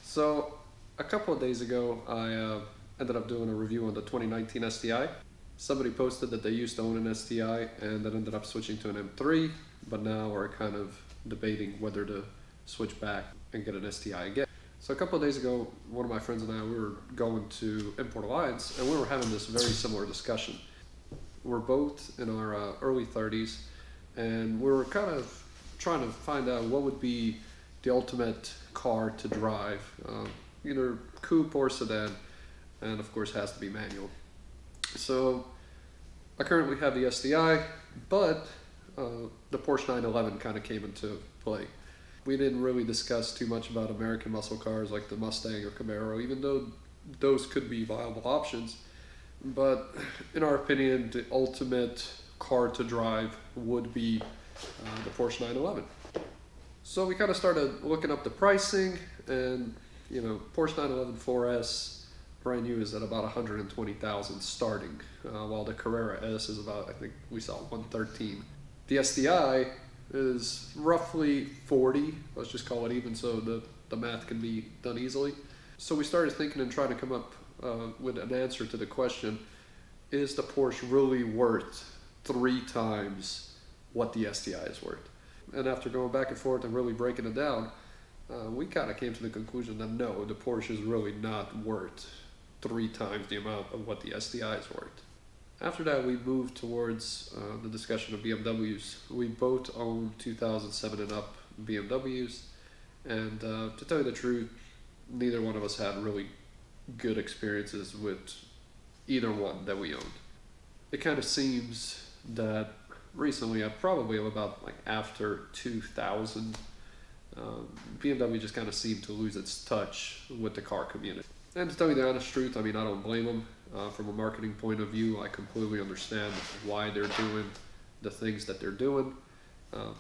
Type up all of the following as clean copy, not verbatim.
So a couple of days ago, I ended up doing a review on the 2019 STI. Somebody posted that they used to own an STI and then ended up switching to an M3, but now are kind of debating whether to switch back and get an STI again. So a couple of days ago, one of my friends and I, we were going to Import Alliance and we were having this very similar discussion. We're both in our early 30s and we were kind of trying to find out what would be the ultimate car to drive, either coupe or sedan, and of course has to be manual. So I currently have the STI, but the Porsche 911 kind of came into play. We didn't really discuss too much about American muscle cars like the Mustang or Camaro, even though those could be viable options. But in our opinion, the ultimate car to drive would be the Porsche 911. So we kind of started looking up the pricing, and Porsche 911 4S brand new is at about 120,000 starting, while the Carrera S is about, I think we saw 113. The STI is roughly 40, let's just call it even so the math can be done easily. So we started thinking and trying to come up with an answer to the question, is the Porsche really worth 3 times what the STI is worth? And after going back and forth and really breaking it down, we kind of came to the conclusion that no, the Porsche is really not worth 3 times the amount of what the STI is worth. After that, we moved towards the discussion of BMWs. We both own 2007 and up BMWs, and to tell you the truth, neither one of us had really good experiences with either one that we owned. It kind of seems that recently, probably about like after 2000, BMW just kind of seemed to lose its touch with the car community. And to tell you the honest truth, I don't blame them. From a marketing point of view, I completely understand why they're doing the things that they're doing.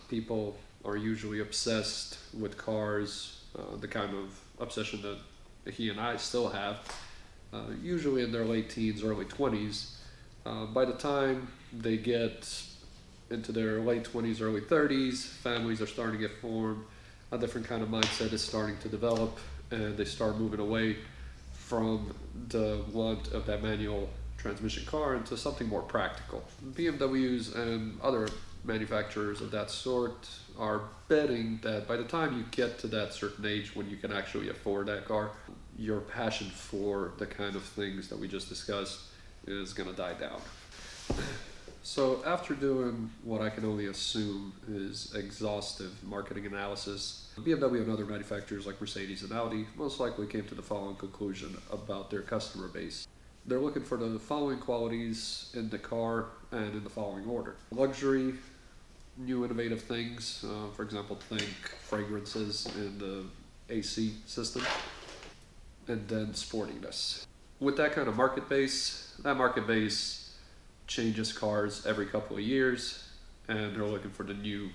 People are usually obsessed with cars, the kind of obsession that he and I still have, usually in their late teens, early 20s. By the time they get into their late 20s, early 30s, families are starting to get formed, a different kind of mindset is starting to develop, and they start moving away from the want of that manual transmission car into something more practical. BMWs and other manufacturers of that sort are betting that by the time you get to that certain age when you can actually afford that car, your passion for the kind of things that we just discussed is going to die down. So after doing what I can only assume is exhaustive marketing analysis, BMW and other manufacturers like Mercedes and Audi most likely came to the following conclusion about their customer base. They're looking for the following qualities in the car and in the following order: luxury, new innovative things, for example, think fragrances in the AC system, and then sportiness. With that kind of market base, that market base changes cars every couple of years, and they're looking for the new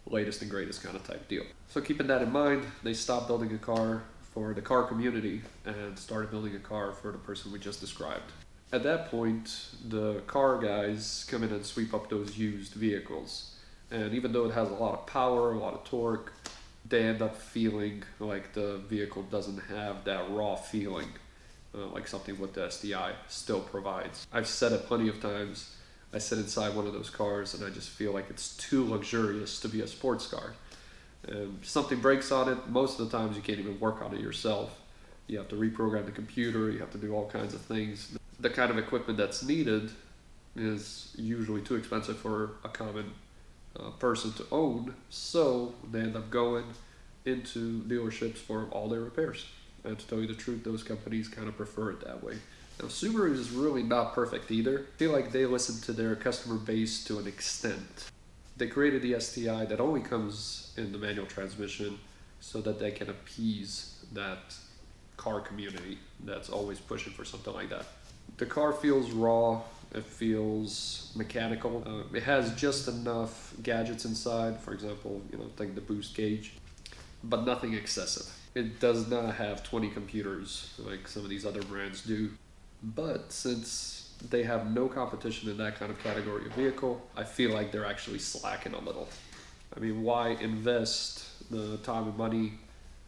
latest and greatest kind of type deal. So keeping that in mind, they stopped building a car for the car community and started building a car for the person we just described. At that point, the car guys come in and sweep up those used vehicles, and even though it has a lot of power, a lot of torque, they end up feeling like the vehicle doesn't have that raw feeling like something what the STI still provides. I've said it plenty of times. I sit inside one of those cars and I just feel like it's too luxurious to be a sports car. Something breaks on it, most of the times you can't even work on it yourself. You have to reprogram the computer, you have to do all kinds of things. The kind of equipment that's needed is usually too expensive for a common person to own, so they end up going into dealerships for all their repairs. And to tell you the truth, those companies kind of prefer it that way. Now, Subaru is really not perfect either. I feel like they listen to their customer base to an extent. They created the STI that only comes in the manual transmission so that they can appease that car community that's always pushing for something like that. The car feels raw, it feels mechanical. It has just enough gadgets inside, for example, like the boost gauge, but nothing excessive. It does not have 20 computers like some of these other brands do. But since they have no competition in that kind of category of vehicle, I feel like they're actually slacking a little. Why invest the time and money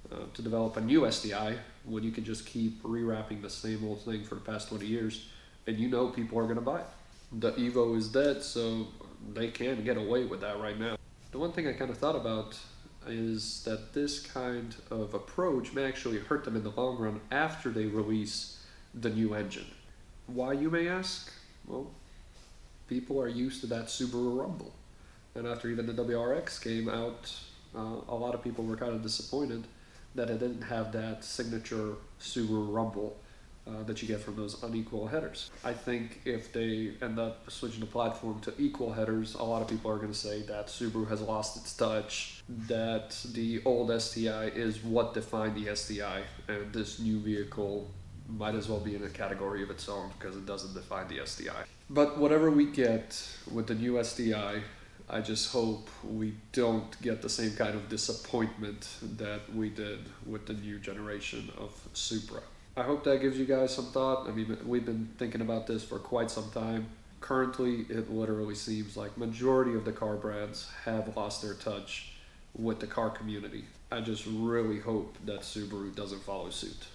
to develop a new STI when you can just keep rewrapping the same old thing for the past 20 years and you know people are going to buy it. The Evo is dead, so they can get away with that right now. The one thing I kind of thought about is that this kind of approach may actually hurt them in the long run after they release the new engine. Why, you may ask? Well, people are used to that Subaru rumble. And after even the WRX came out, a lot of people were kind of disappointed that it didn't have that signature Subaru rumble that you get from those unequal headers. I think if they end up switching the platform to equal headers, a lot of people are going to say that Subaru has lost its touch, that the old STI is what defined the STI, and this new vehicle might as well be in a category of its own because it doesn't define the STI. But whatever we get with the new STI, I just hope we don't get the same kind of disappointment that we did with the new generation of Supra. I hope that gives you guys some thought. I mean, we've been thinking about this for quite some time. Currently, it literally seems like majority of the car brands have lost their touch with the car community. I just really hope that Subaru doesn't follow suit.